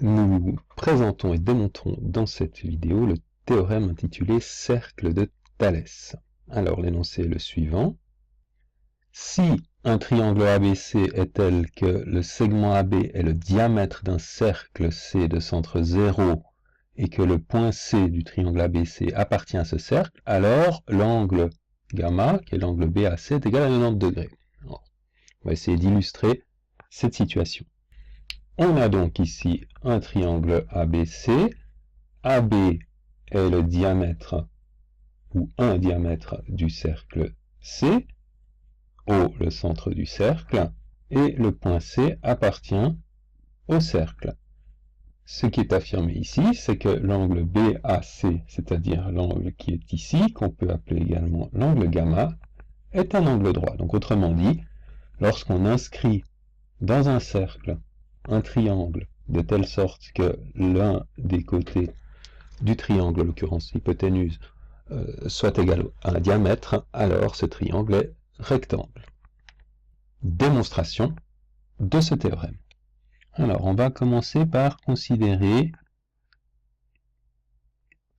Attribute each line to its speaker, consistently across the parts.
Speaker 1: Nous présentons et démontrons dans cette vidéo le théorème intitulé cercle de Thalès. Alors l'énoncé est le suivant. Si un triangle ABC est tel que le segment AB est le diamètre d'un cercle C de centre 0 et que le point C du triangle ABC appartient à ce cercle, alors l'angle gamma, qui est l'angle BAC, est égal à 90 degrés. Alors, on va essayer d'illustrer cette situation. On a donc ici un triangle ABC. AB est le diamètre ou un diamètre du cercle C. O le centre du cercle. Et le point C appartient au cercle. Ce qui est affirmé ici, c'est que l'angle BAC, c'est-à-dire l'angle qui est ici, qu'on peut appeler également l'angle gamma, est un angle droit. Donc autrement dit, lorsqu'on inscrit dans un cercle un triangle de telle sorte que l'un des côtés du triangle, en l'occurrence l'hypoténuse, soit égal à un diamètre, alors ce triangle est rectangle. Démonstration de ce théorème. Alors, on va commencer par considérer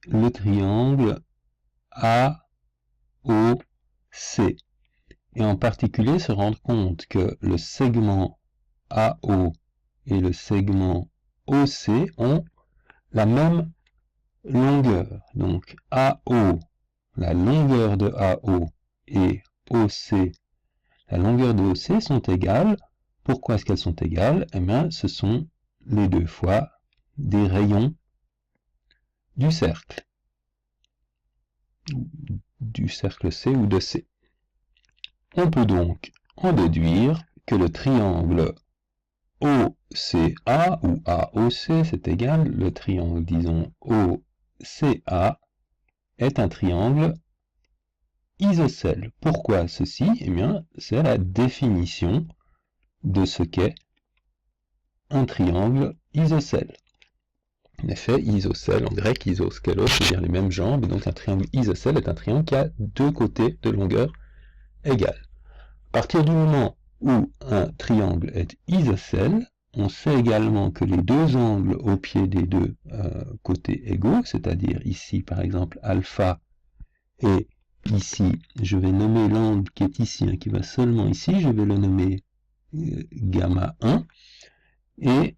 Speaker 1: le triangle AOC, et en particulier se rendre compte que le segment AO et le segment OC ont la même longueur. Donc AO, la longueur de AO, et OC, la longueur de OC sont égales. Pourquoi est-ce qu'elles sont égales? Eh bien, ce sont les deux fois des rayons du cercle C ou de C. On peut donc en déduire que le triangle OCA ou AOC, c'est égal, le triangle, disons, OCA est un triangle isocèle. Pourquoi ceci? Eh bien, c'est la définition de ce qu'est un triangle isocèle. En effet, isocèle, en grec, isoskelos, c'est-à-dire les mêmes jambes, et donc un triangle isocèle est un triangle qui a deux côtés de longueur égale. À partir du moment où un triangle est isocèle, on sait également que les deux angles au pied des deux côtés égaux, c'est-à-dire ici par exemple alpha, et ici je vais nommer l'angle qui est ici, qui va seulement ici, je vais le nommer gamma 1, et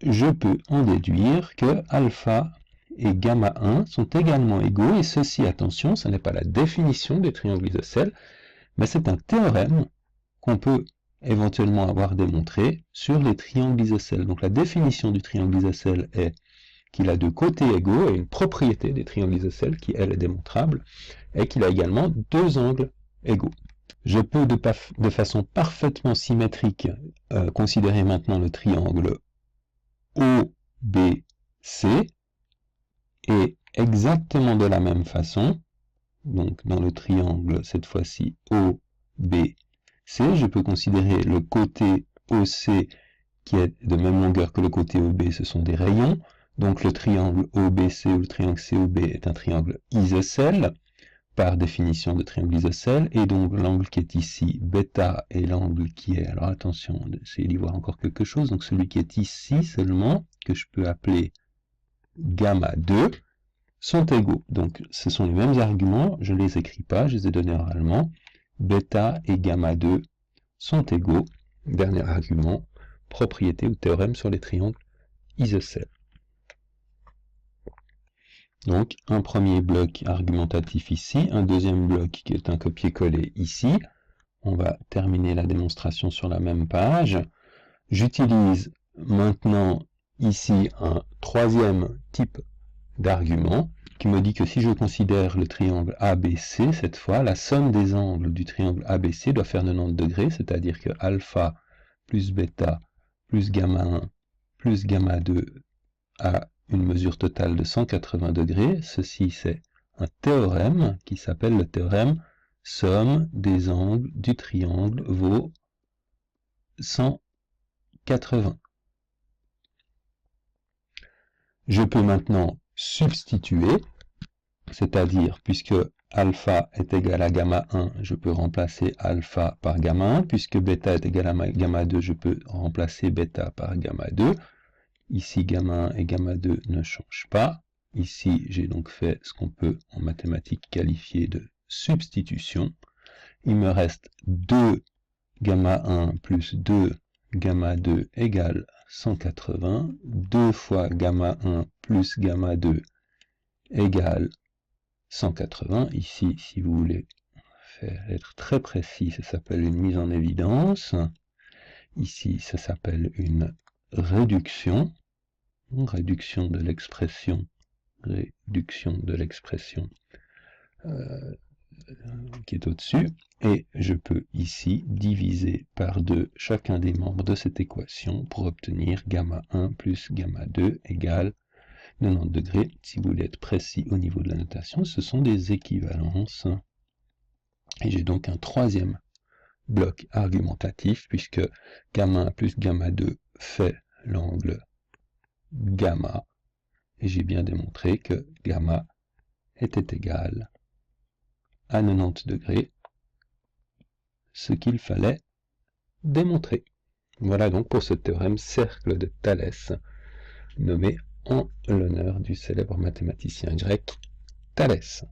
Speaker 1: je peux en déduire que alpha et gamma 1 sont également égaux, et ceci, attention, ce n'est pas la définition des triangles isocèles, mais c'est un théorème qu'on peut éventuellement avoir démontré sur les triangles isocèles. Donc la définition du triangle isocèle est qu'il a deux côtés égaux, et une propriété des triangles isocèles, qui elle est démontrable, est qu'il a également deux angles égaux. Je peux de façon parfaitement symétrique considérer maintenant le triangle OBC, et exactement de la même façon, donc dans le triangle cette fois-ci OBC, je peux considérer le côté OC qui est de même longueur que le côté OB, ce sont des rayons, donc le triangle OBC ou le triangle COB est un triangle isocèle, par définition de triangle isocèle, et donc l'angle qui est ici, bêta, et l'angle qui est, alors attention, essayez d'y voir encore quelque chose, donc celui qui est ici seulement, que je peux appeler gamma 2, sont égaux. Donc ce sont les mêmes arguments, je ne les écris pas, je les ai donnés oralement, bêta et gamma 2 sont égaux. Dernier argument, propriété ou théorème sur les triangles isocèles. Donc un premier bloc argumentatif ici, un deuxième bloc qui est un copier-coller ici. On va terminer la démonstration sur la même page. J'utilise maintenant ici un troisième type d'argument qui me dit que si je considère le triangle ABC, cette fois, la somme des angles du triangle ABC doit faire 90 degrés, c'est-à-dire que alpha plus bêta plus gamma 1 plus gamma 2 a une mesure totale de 180 degrés. Ceci, c'est un théorème qui s'appelle le théorème somme des angles du triangle vaut 180. Je peux maintenant substituer, c'est-à-dire puisque alpha est égal à gamma 1, je peux remplacer alpha par gamma 1, puisque bêta est égal à gamma 2, je peux remplacer bêta par gamma 2, Ici, gamma 1 et gamma 2 ne changent pas. Ici, j'ai donc fait ce qu'on peut en mathématiques qualifier de substitution. Il me reste 2 gamma 1 plus 2 gamma 2 égale 180. 2 fois gamma 1 plus gamma 2 égale 180. Ici, si vous voulez être très précis, ça s'appelle une mise en évidence. Ici, ça s'appelle une réduction. Réduction de l'expression qui est au-dessus, et je peux ici diviser par 2 chacun des membres de cette équation pour obtenir gamma 1 plus gamma 2 égale 90 degrés. Si vous voulez être précis au niveau de la notation, ce sont des équivalences. Et j'ai donc un troisième bloc argumentatif, puisque gamma 1 plus gamma 2 fait l'angle gamma, et j'ai bien démontré que gamma était égal à 90 degrés, ce qu'il fallait démontrer. Voilà donc pour ce théorème cercle de Thalès, nommé en l'honneur du célèbre mathématicien grec Thalès.